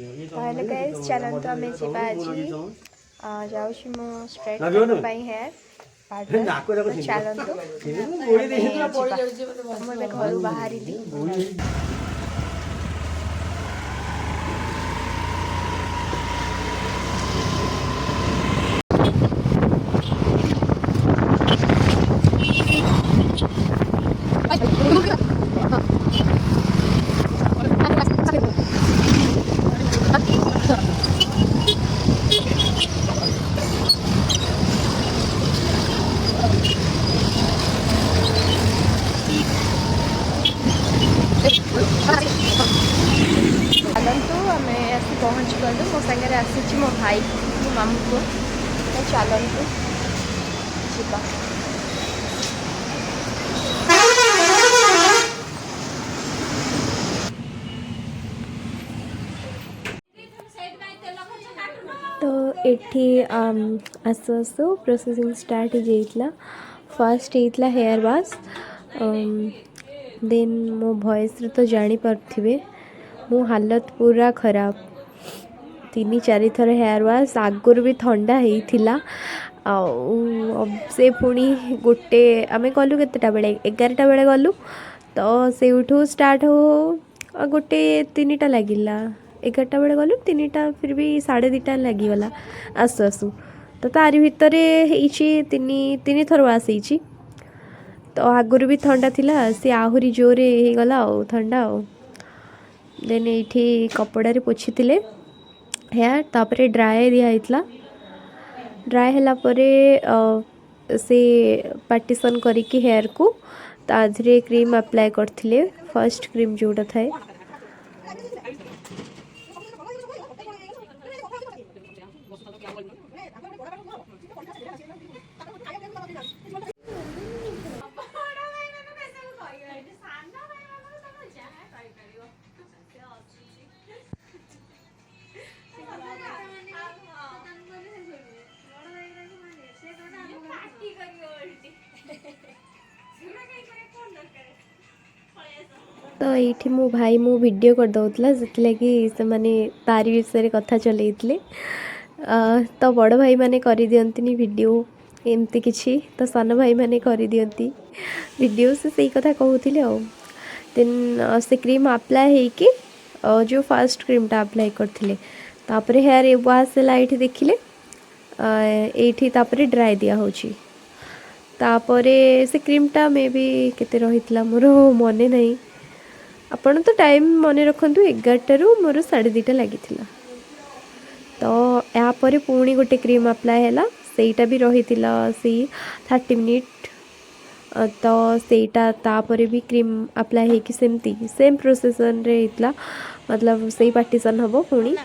Hello guys चलନ୍ତୁ ଆମେ ଯିବା ଆଜି ଯାଉଛି ମୁଁ ଷ୍ଟ୍ରେଟ୍ କରିବା ପାଇଁ ହେୟାର ପାର୍ଲର ଚାଲନ୍ତୁ ମୁଁ ଏବେ ଘରୁ ବାହାରିଲି। चलतु आम आसी पहुँची गलु मो सागर आसी मो भाई मो मामू पुओ तो चलतु जीवा। तो एठी आसु आसु प्रोसेसिंग स्टार्ट हो जाइतला। फर्स्ट होता हेयर वाश देन मो वॉइस तो जानी पार्थिबे मो हालत पूरा खराब 3-4 थर हेयर वाश आगुर भी ठंडा होता से पुणी गोटे आम गलु केतेटा बेले 11टा बेले गलु तो से उठू स्टार्ट हो गोटे 3टा लगिला 11टा बेले गलु 3टा फिर भी 2:30 लगिगला आसु आसु तो तारी भितर तीन थर वाश होती तो आगुरी भी ठंडा थिला से आहुरी जोरे हो गला ठंडा देन ये कपड़े पोछी हेयर तापरे ड्राए दिखाला ड्राए है से पार्टीशन करिकी हेयर को ताधरे क्रीम अप्लाई करथिले फर्स्ट क्रीम जोटा थाए तो ये मो भाई मो वीडियो कर दौला से माने तारी विषय कथा चलते तो बड़ भाई माने कर दियंती वीडियो एमती किछि तो सान भाई माने कर दियंती वीडियो से सही कथा कहूले देन से क्रीम अप्लाई होइकी जो फर्स्ट क्रीमटा अप्लाई करथिले तापरे हेयर वाश लाइट देखिले एठी तापरे ड्राई दिया होची तापरे से क्रीमटा मे भी केते रहितला मोर मने नहीं आपण तो टाइम मने रखंतु 11टारू मोर 2:30 लगी तो यापर पुणी गोटे क्रीम अप्लाई है सेटा भी रही सी 30 मिनिट तो सेटा तापर भी क्रीम अप्लाई होगी सेमती सेम प्रोसेसन रे इतला मतलब सही पार्टीशन हम पुणी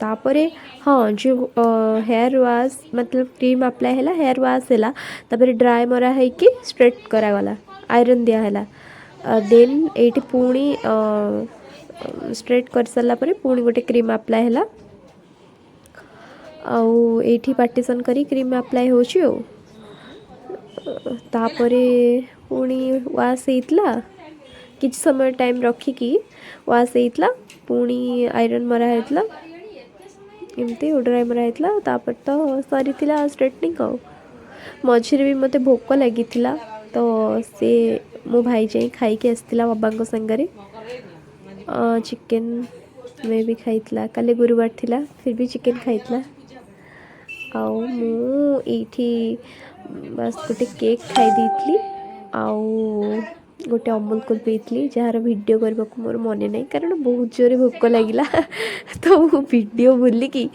तापरे हाँ जो हेयर वाश मतलब क्रीम अप्लाई है हेयर वाश है तापर ड्राई मरा है कि स्ट्रेट करागला आयरन दिया है देन ये पुणी स्ट्रेट कर सारा पर पुणी गोटे क्रीम अप्लाई है आठी पार्टीशन करी क्रीम अप्लाई होची तापरे पुणी वाश होता किछ समय टाइम रखिकी वाश होता पुणी आयरन मरा होता एमती ड्राई मरा होता तापर तो सरी स्ट्रेटनिंग मझे भी मत भोक लगी तो से मो भाई जाई खाई के आसला बाबा संगरे चिकेन में भी खाईला काले गुरुवार थिला फिर भी चिकेन खाईला आठी बस गोटे केक खाई देती गोटे अमूल कूल पीती जार वीडियो करने को मोर मन नहीं कारण बहुत जोरे भोक लगिला तो वीडियो बुलिकी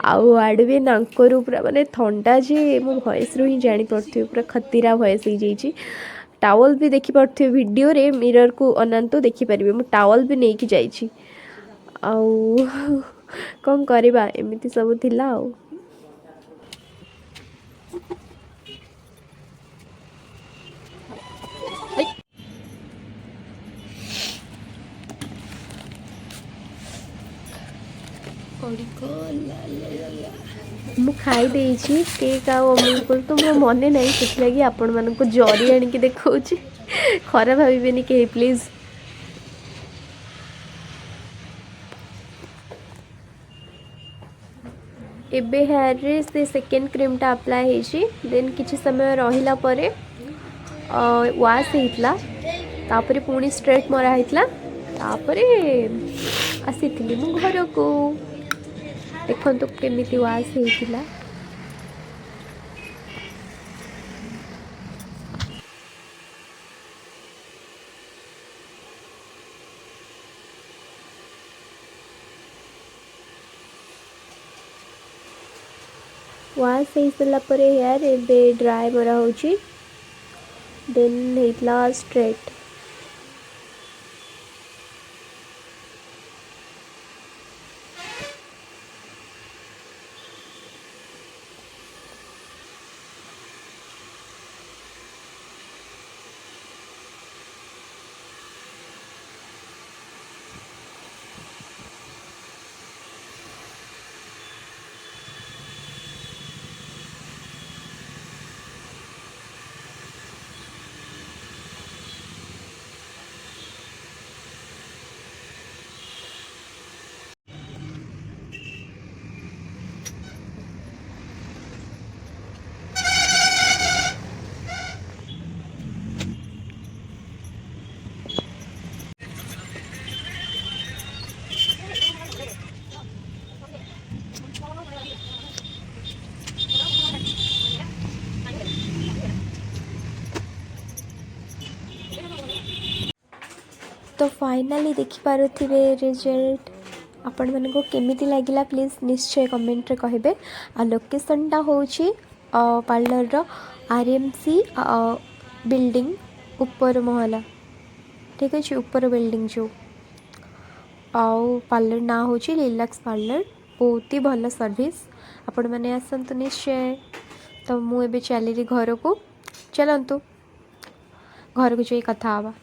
आड़ भी नाकरू पूरा माने ठंडा जे मो वॉइस रू ही जानी पड़थि पूरा खतीरा वॉइस हो जाइए टावल भी देखी पारे वीडियो रे मिरर को अनांतो देखी पारे मु टावल भी नहीं कि जाइछि कौन करवा एमती सब थिला मु खाई देछि केक अमूल कूल तो मो मन नहीं से लगी आपण मान को जरी आनिकी देखा खराब भावे के प्लीज एबे हेयर रे से सेकेंड क्रीमटा अप्लाई होइछि देन किछि समय रहिला परे वाश होइतला तापरे पुणी स्ट्रेट मरा होइतला तापरे आसीथिली मु घर को देखंतु केमिति वाश होइतला। वाश हो सारा पर हेयर एबे ड्राई मरा होची देन होइतला स्ट्रेट। तो फाइनाली देखिपे रिजल्ट आपण मन को केमिति लगिला प्लीज निश्चय कमेंट रे कहबे। आ लोकेशनटा होची पार्लर रो आरएमसी बिल्डिंग ऊपर महला ठीक अच्छे ऊपर बिल्डिंग जो आउ पार्लर ना होची रिलैक्स पार्लर बहुत ही भल सर्विस आपण मैंने आसतु निश्चय। तो मुझे चली घर को चलतु घर को जाई कथा हवा।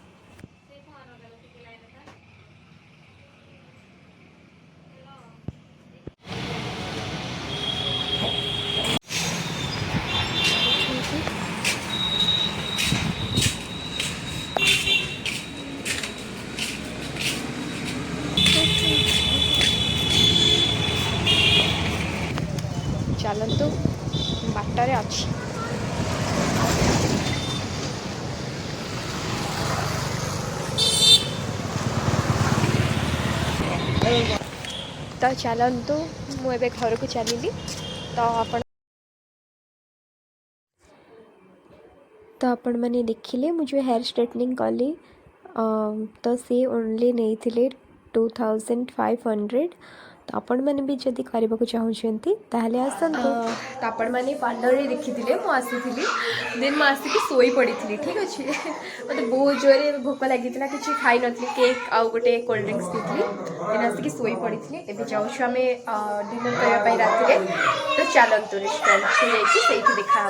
चलतु बाटर अच्छी तो चलतु मुझे घर को चलि तो आपण मैंने देखिले मुझे हेयर स्ट्रेटनिंग कली तो सी ओनली नहीं थिले 2500। तो आपण मैंने भी जदि करने को चाहते ताहले आसतु। तो आपण मैंने पार्लर रे देखी मु आसी देन मुझे शोई पड़ी ठीक अच्छे मतलब बहुत जोरे भोक लगी कि खाई नी केक आउ गोटे कोल्ड ड्रिंक्स पीती देन आसिक शोई पड़ी एवं जाऊँ आम डिनर करने राति। तो चलतु रेस्टोरेंट से देखा।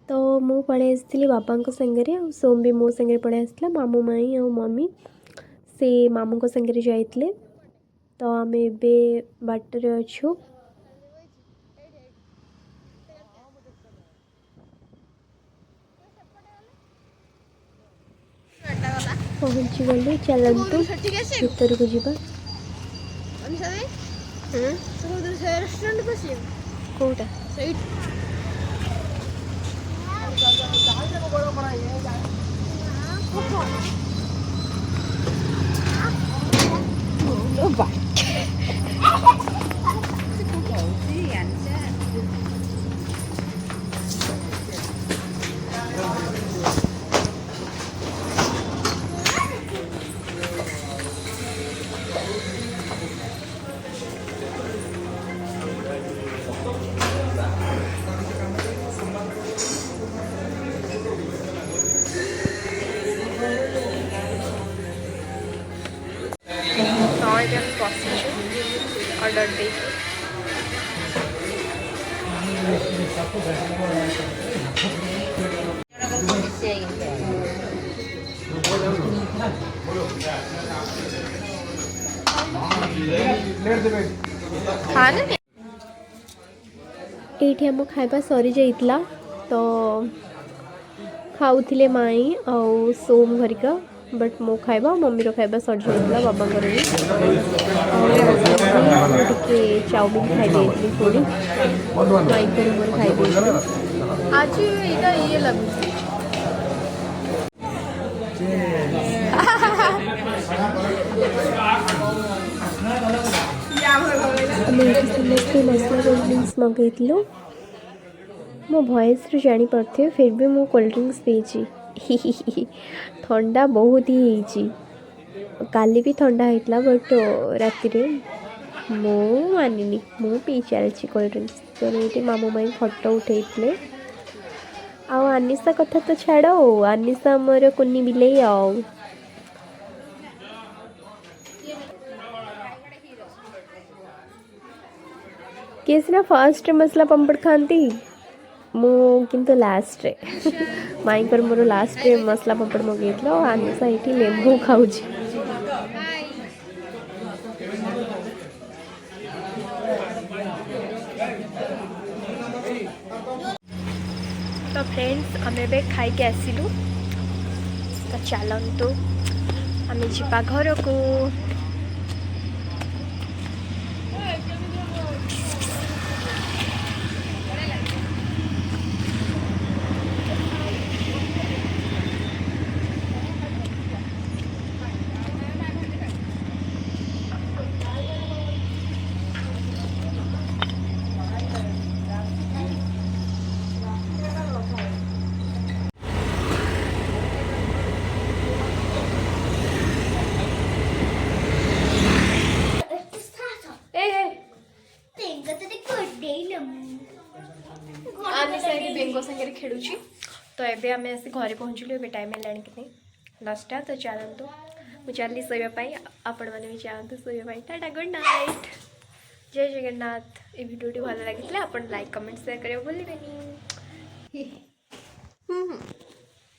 तो मु पढ़े आसी बापा संगे सोम भी मो संगे पढ़े आसला मामू माई और मम्मी से मामू को संगे जाइए। तो आम ए बाटर अच्छु पहुँची गली चलतु भीतर को जीवा कौटा ऑर्डर दे एठी हम खाइबा सरी जाइतला तो खाऊले माई आउ सोम घरिका बट मो खाइबा मम्मी रो खाइबा सरी जाइतला बाबा भी टिके चाउमिन खाई देइतली थोड़ी माई को मोर खाई देइतली आज इटा ये लगुଛି समस्ते मसला कोल्ड ड्रिंक्स मगेलु मो भॉइस रू जानी पड़थे फिर भी मो कोल्ड ड्रिंक्स पीची ठंडा बहुत ही होईची काली भी ठंडा होइतला बट राति रे मो मानिनी मो पी चलची कोल्ड ड्रिंक्स तो ये मामू माई फोटो उठेइतले आउ आनिशा कथा तो छाड़ो आनिशा मोर कुन्नी बिले आओ किसना फास्ट मसला पापड़ खाती मु किंतु लास्ट रे माई पर मोर लास्ट रे मसला पापड़ मगेइतलो आनिशा एठी लेंबू खाउची तो फ्रेंड्स आम ए खाई के आसिलु तो चलतु आम जा घर को बेंगो संगे खेलुची तो एबे आम आसी घरे पहुँचलु ए टाइम है कि नहीं 10टा तो चलतु मुझे चली शोवाई आपण मैंने भी चाहतु शोवाई टाटा गुड नाइट जय जगन्नाथ ये वीडियो भल लगी आप लाइक कमेंट शेयर करें भूल